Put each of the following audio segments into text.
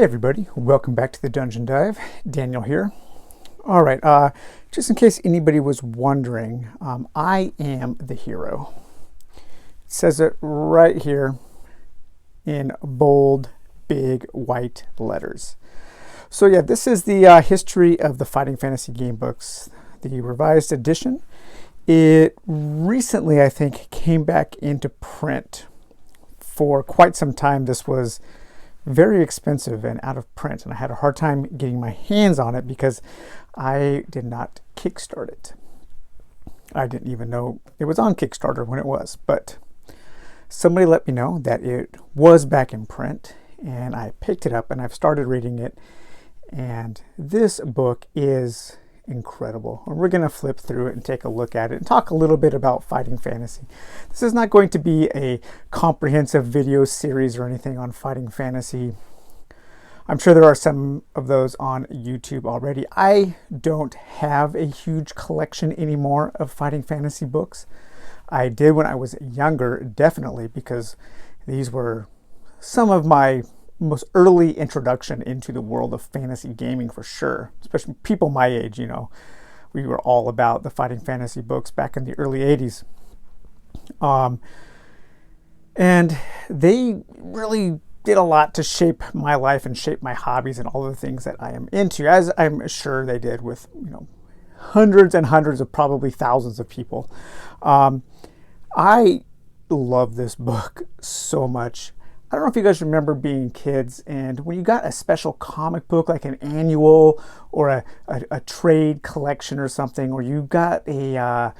Hey everybody, welcome back to the Dungeon Dive. Daniel here. All right, just in case anybody was wondering, I am the hero. It says it right here in bold, big, white letters. So yeah, this is the history of the Fighting Fantasy game books, the revised edition. It recently, I think, came back into print. For quite some time, this was very expensive and out of print, and I had a hard time getting my hands on it because I did not kickstart it. I didn't even know it was on Kickstarter when it was, but somebody let me know that it was back in print, and I picked it up and I've started reading it, and this book is incredible. And we're going to flip through it and take a look at it and talk a little bit about Fighting Fantasy. This is not going to be a comprehensive video series or anything on Fighting Fantasy. I'm sure there are some of those on YouTube already. I don't have a huge collection anymore of Fighting Fantasy books. I did when I was younger, definitely, because these were some of my most early introduction into the world of fantasy gaming, for sure. Especially people my age, you know, we were all about the Fighting Fantasy books back in the early 80s. And they really did a lot to shape my life and shape my hobbies and all the things that I am into, as I'm sure they did with, you know, hundreds and hundreds of probably thousands of people. I love this book so much. I don't know if you guys remember being kids, and when you got a special comic book, like an annual or a trade collection or something, or you got a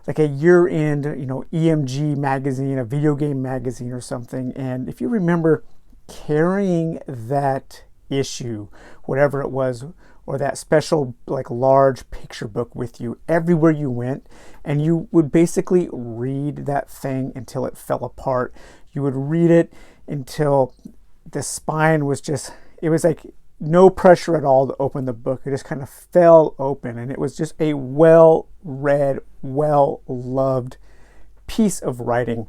like a year-end, you know, EMG magazine, a video game magazine or something, and if you remember carrying that issue, whatever it was, or that special like large picture book with you everywhere you went, and you would basically read that thing until it fell apart. You would read it until the spine was just, it was like no pressure at all to open the book. It just kind of fell open, and it was just a well-read, well-loved piece of writing.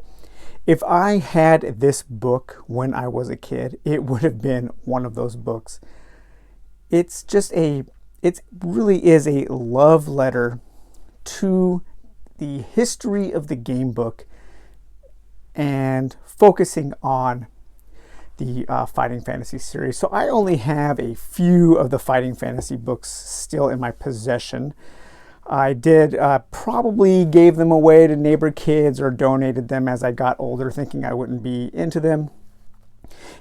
If I had this book when I was a kid, it would have been one of those books. It's just it really is a love letter to the history of the game book and focusing on the Fighting Fantasy series. So I only have a few of the Fighting Fantasy books still in my possession. I did probably gave them away to neighbor kids or donated them as I got older, thinking I wouldn't be into them.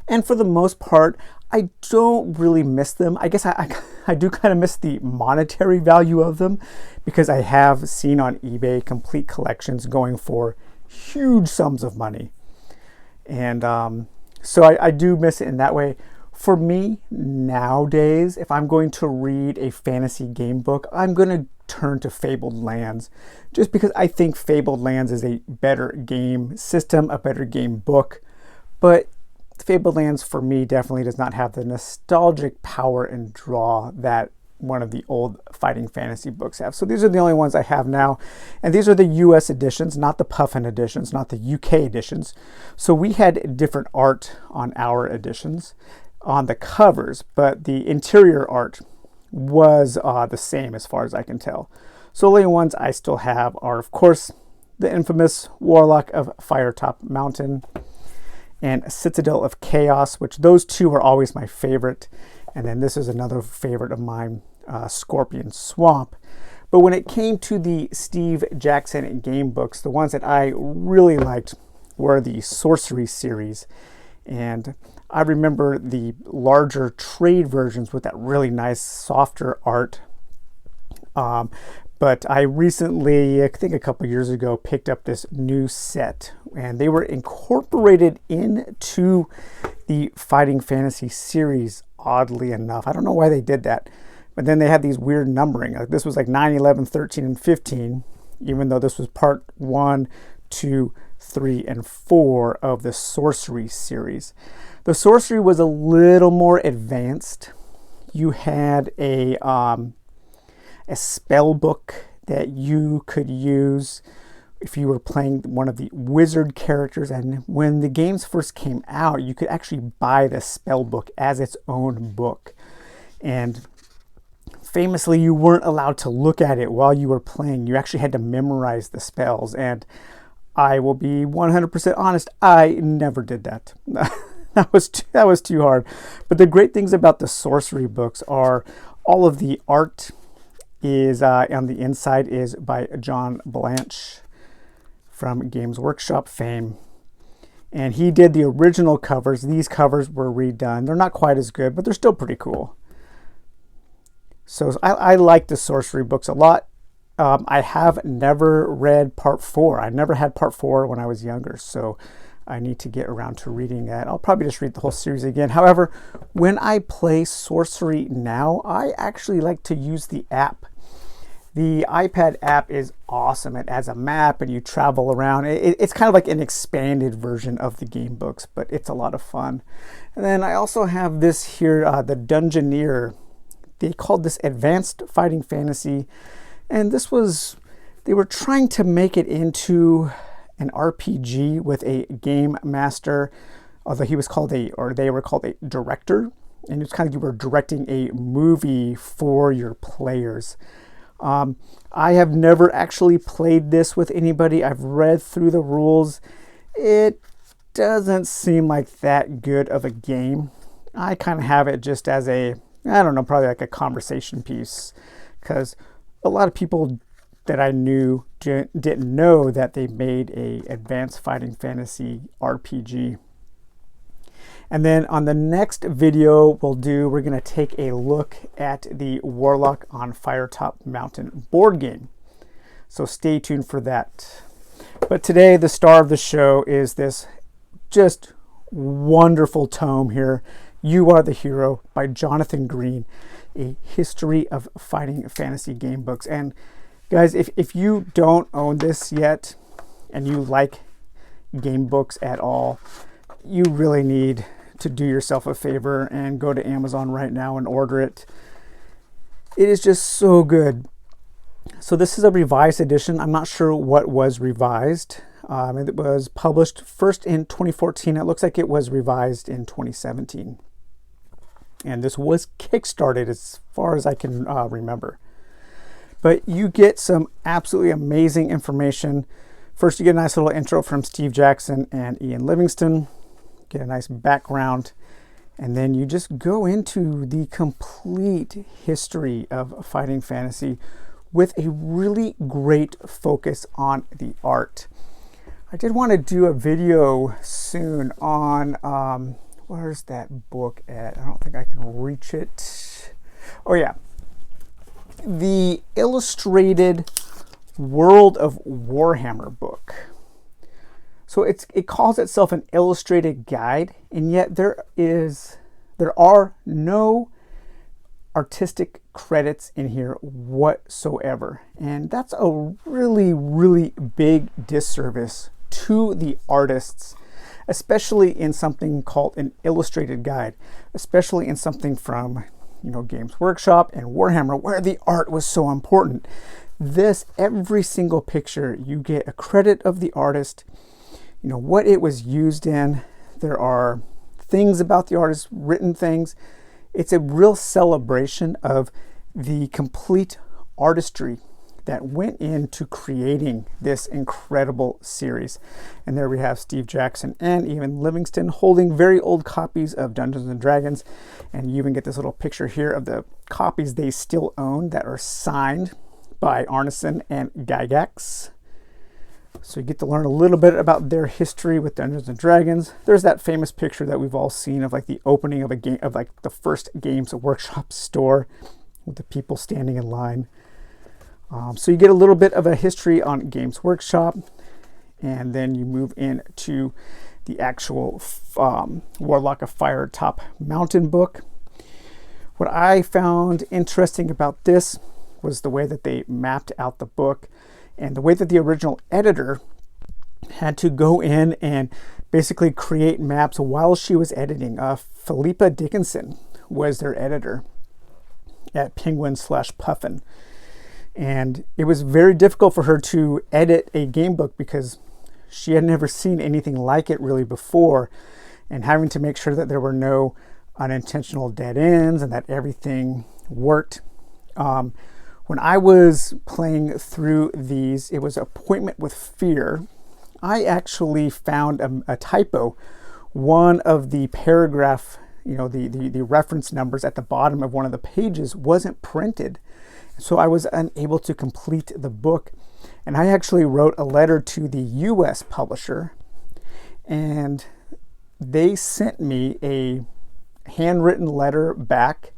And for the most part, I don't really miss them. I guess I do kind of miss the monetary value of them, because I have seen on eBay complete collections going for huge sums of money. And so I do miss it in that way. For me, nowadays, if I'm going to read a fantasy game book, I'm going to turn to Fabled Lands, just because I think Fabled Lands is a better game system, a better game book. But Fabled Lands, for me, definitely does not have the nostalgic power and draw that one of the old Fighting Fantasy books have. So these are the only ones I have now, and these are the US editions, not the Puffin editions, not the UK editions. So we had different art on our editions on the covers, but the interior art was the same as far as I can tell. So the only ones I still have are, of course, the infamous Warlock of Firetop Mountain and Citadel of Chaos, which those two are always my favorite. And then this is another favorite of mine, Scorpion Swamp. But when it came to the Steve Jackson game books, the ones that I really liked were the Sorcery series. And I remember the larger trade versions with that really nice, softer art. But I recently, I think a couple years ago, picked up this new set, and they were incorporated into the Fighting Fantasy series, oddly enough. I don't know why they did that, but then they had these weird numbering. Like this was like 9, 11, 13, and 15, even though this was part 1, 2, 3, and 4 of the Sorcery series. The Sorcery was a little more advanced. You had a spell book that you could use if you were playing one of the wizard characters. And when the games first came out, you could actually buy the spell book as its own book. And famously, you weren't allowed to look at it while you were playing. You actually had to memorize the spells. And I will be 100% honest, I never did that. That was too hard. But the great things about the sorcery books are all of the art is on the inside is by John Blanche from Games Workshop fame. And he did the original covers. These covers were redone. They're not quite as good, but they're still pretty cool. So I like the sorcery books a lot. I have never read part 4. I never had part 4 when I was younger, so I need to get around to reading that. I'll probably just read the whole series again. However, when I play sorcery now, I actually like to use the app. The iPad app is awesome. It adds a map and you travel around. It's kind of like an expanded version of the game books, but it's a lot of fun. And then I also have this here, the Dungeoneer. They called this Advanced Fighting Fantasy. And this was, they were trying to make it into an RPG with a game master, although he was called they were called a director. And it's kind of, you were directing a movie for your players. I have never actually played this with anybody. I've read through the rules. It doesn't seem like that good of a game. I kind of have it just as a, I don't know, probably like a conversation piece, because a lot of people that I knew didn't know that they made a advanced fighting fantasy RPG. And then on the next video we're going to take a look at the Warlock on Firetop Mountain board game. So stay tuned for that. But today the star of the show is this just wonderful tome here, You Are the Hero by Jonathan Green, a history of fighting fantasy game books. And guys, if you don't own this yet and you like game books at all, you really need to do yourself a favor and go to Amazon right now and order it. It is just so good. So this is a revised edition. I'm not sure what was revised. It was published first in 2014. It looks like it was revised in 2017. And this was kickstarted as far as I can remember. But you get some absolutely amazing information. First, you get a nice little intro from Steve Jackson and Ian Livingstone. Get a nice background, and then you just go into the complete history of fighting fantasy with a really great focus on the art. I did want to do a video soon on, where's that book at? I don't think I can reach it. Oh yeah, the illustrated World of Warhammer book. So it calls itself an illustrated guide, and yet there are no artistic credits in here whatsoever. And that's a really, really big disservice to the artists, especially in something called an illustrated guide, especially in something from, Games Workshop and Warhammer, where the art was so important. This, every single picture, you get a credit of the artist, what it was used in. There are things about the artist, written things. It's a real celebration of the complete artistry that went into creating this incredible series. And there we have Steve Jackson and Ian Livingstone holding very old copies of Dungeons and Dragons. And you even get this little picture here of the copies they still own that are signed by Arneson and Gygax. So you get to learn a little bit about their history with Dungeons and Dragons. There's that famous picture that we've all seen of like the opening of a game, of like the first Games Workshop store with the people standing in line. So you get a little bit of a history on Games Workshop, and then you move into the actual Warlock of Firetop Mountain book. What I found interesting about this was the way that they mapped out the book, and the way that the original editor had to go in and basically create maps while she was editing. Philippa Dickinson was their editor at Penguin/Puffin. And it was very difficult for her to edit a game book because she had never seen anything like it really before, and having to make sure that there were no unintentional dead ends and that everything worked. When I was playing through these, it was Appointment with Fear. I actually found a typo. One of the paragraph, the reference numbers at the bottom of one of the pages wasn't printed. So I was unable to complete the book. And I actually wrote a letter to the US publisher, and they sent me a handwritten letter back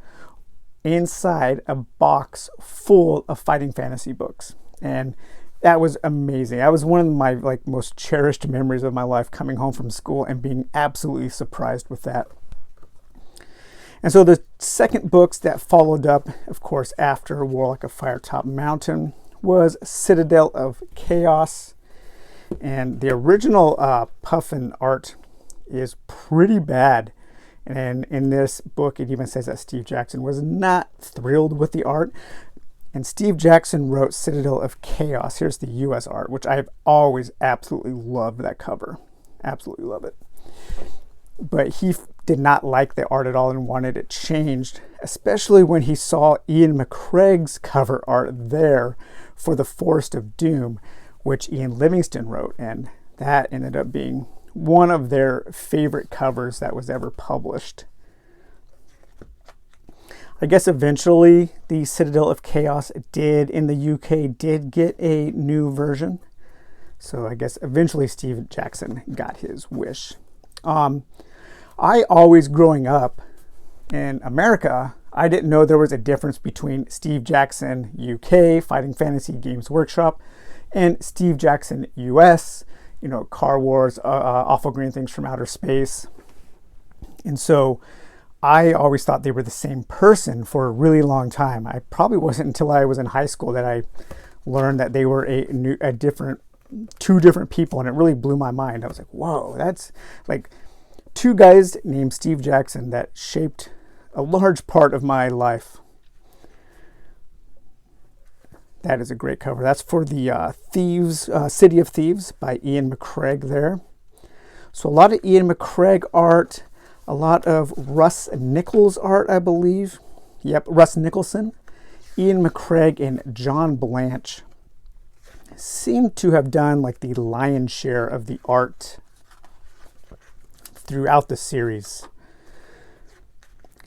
inside a box full of fighting fantasy books. And that was amazing. That was one of my most cherished memories of my life, coming home from school and being absolutely surprised with that. And so the second books that followed up, of course, after Warlock of Firetop Mountain was Citadel of Chaos. And the original Puffin art is pretty bad. And in this book, it even says that Steve Jackson was not thrilled with the art. And Steve Jackson wrote Citadel of Chaos. Here's the US art, which I've always absolutely loved that cover. Absolutely love it. But he did not like the art at all and wanted it changed, especially when he saw Ian McCraig's cover art there for The Forest of Doom, which Ian Livingstone wrote. And that ended up being one of their favorite covers that was ever published. I guess eventually the Citadel of Chaos in the UK did get a new version. So I guess eventually Steve Jackson got his wish. I always, growing up in America, I didn't know there was a difference between Steve Jackson UK, Fighting Fantasy Games Workshop, and Steve Jackson US, Car Wars, Awful Green Things from Outer Space. And so I always thought they were the same person for a really long time. I probably wasn't until I was in high school that I learned that they were two different people, and it really blew my mind. I was like, whoa, that's like two guys named Steve Jackson that shaped a large part of my life. That is a great cover. That's for the Thieves, City of Thieves by Ian McCraig there. So a lot of Ian McCraig art, a lot of Russ Nichols art, I believe. Yep, Russ Nicholson. Ian McCraig and John Blanche seem to have done the lion's share of the art throughout the series.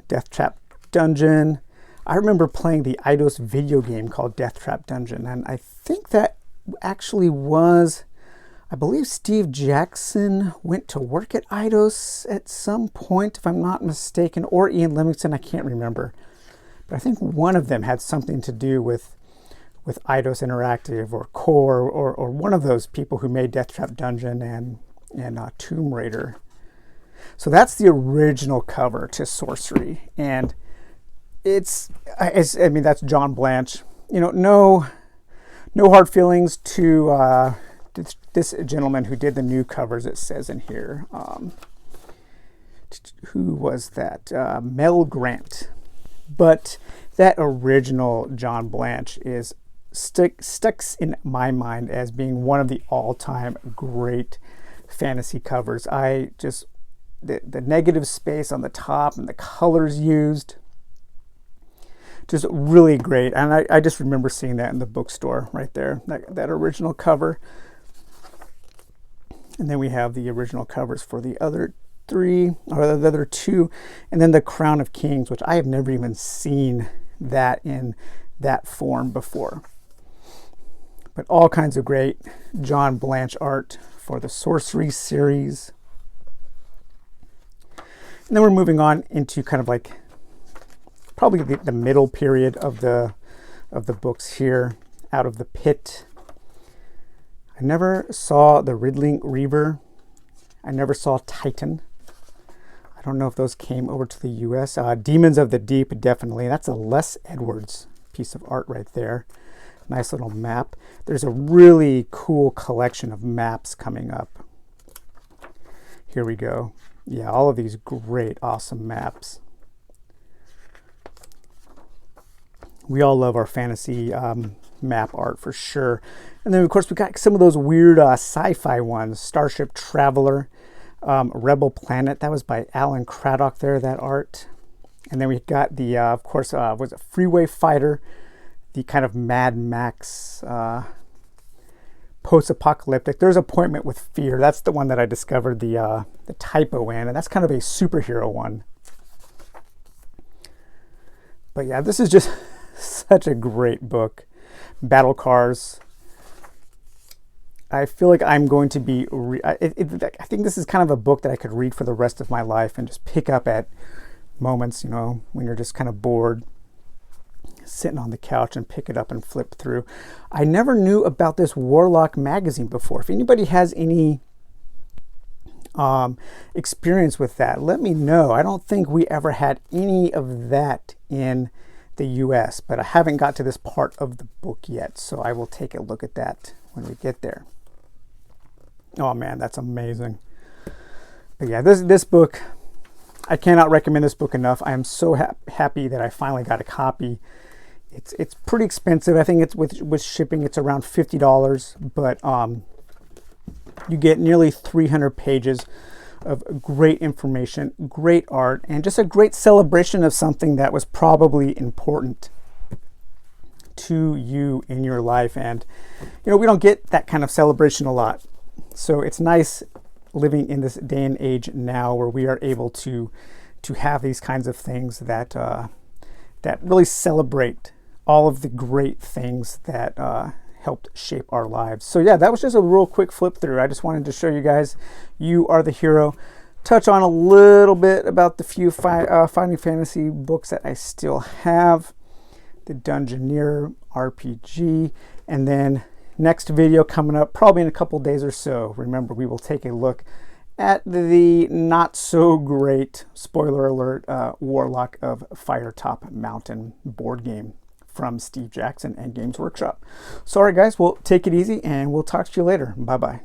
Death Trap Dungeon. I remember playing the Eidos video game called Death Trap Dungeon, and I think that actually was, I believe Steve Jackson went to work at Eidos at some point, if I'm not mistaken, or Ian Livingstone, I can't remember. But I think one of them had something to do with Eidos Interactive or Core, or one of those people who made Death Trap Dungeon and Tomb Raider. So that's the original cover to Sorcery, and that's John Blanche. No hard feelings to this gentleman who did the new covers. It says in here, who was that? Mel Grant. But that original John Blanche is sticks in my mind as being one of the all-time great fantasy covers. The negative space on the top and the colors used, just really great. And I just remember seeing that in the bookstore right there, that original cover. And then we have the original covers for the other three, or the other two, and then the Crown of Kings, which I have never even seen that in that form before. But all kinds of great John Blanche art for the Sorcery series. And then we're moving on into kind of probably the middle period of the books here. Out of the Pit. I never saw the Riddling Reaver. I never saw Titan. I don't know if those came over to the US. Demons of the Deep, definitely. That's a Les Edwards piece of art right there. Nice little map. There's a really cool collection of maps coming up. Here we go. Yeah, all of these great, awesome maps. We all love our fantasy map art for sure. And then of course we got some of those weird sci-fi ones. Starship Traveler, Rebel Planet, that was by Alan Craddock there, that art. And then we got the, of course, was it Freeway Fighter, the kind of Mad Max post-apocalyptic. There's Appointment with Fear. That's the one that I discovered the typo in, and that's kind of a superhero one. But yeah, this is just such a great book. Battle Cars. I feel like I'm going to be, I think this is kind of a book that I could read for the rest of my life and just pick up at moments, you know, when you're just kind of bored, sitting on the couch and pick it up and flip through. I never knew about this Warlock magazine before. If anybody has any experience with that, let me know. I don't think we ever had any of that in the US, but I haven't got to this part of the book yet, so I will take a look at that when we get there. Oh man, that's amazing. But yeah, this book, I cannot recommend this book enough. I am so happy that I finally got a copy. It's pretty expensive. I think it's with shipping, it's around $50, but you get nearly 300 pages of great information, great art, and just a great celebration of something that was probably important to you in your life. And you know, we don't get that kind of celebration a lot, so it's nice living in this day and age now where we are able to have these kinds of things that that really celebrate all of the great things that helped shape our lives. So yeah, that was just a real quick flip through. I just wanted to show you guys You Are the Hero, touch on a little bit about the few Final Fantasy books that I still have, the Dungeoneer RPG, and then next video coming up probably in a couple days or so. Remember, we will take a look at the not so great, spoiler alert, Warlock of Firetop Mountain board game from Steve Jackson and Games Workshop. So, all right, guys, well, take it easy and we'll talk to you later. Bye-bye.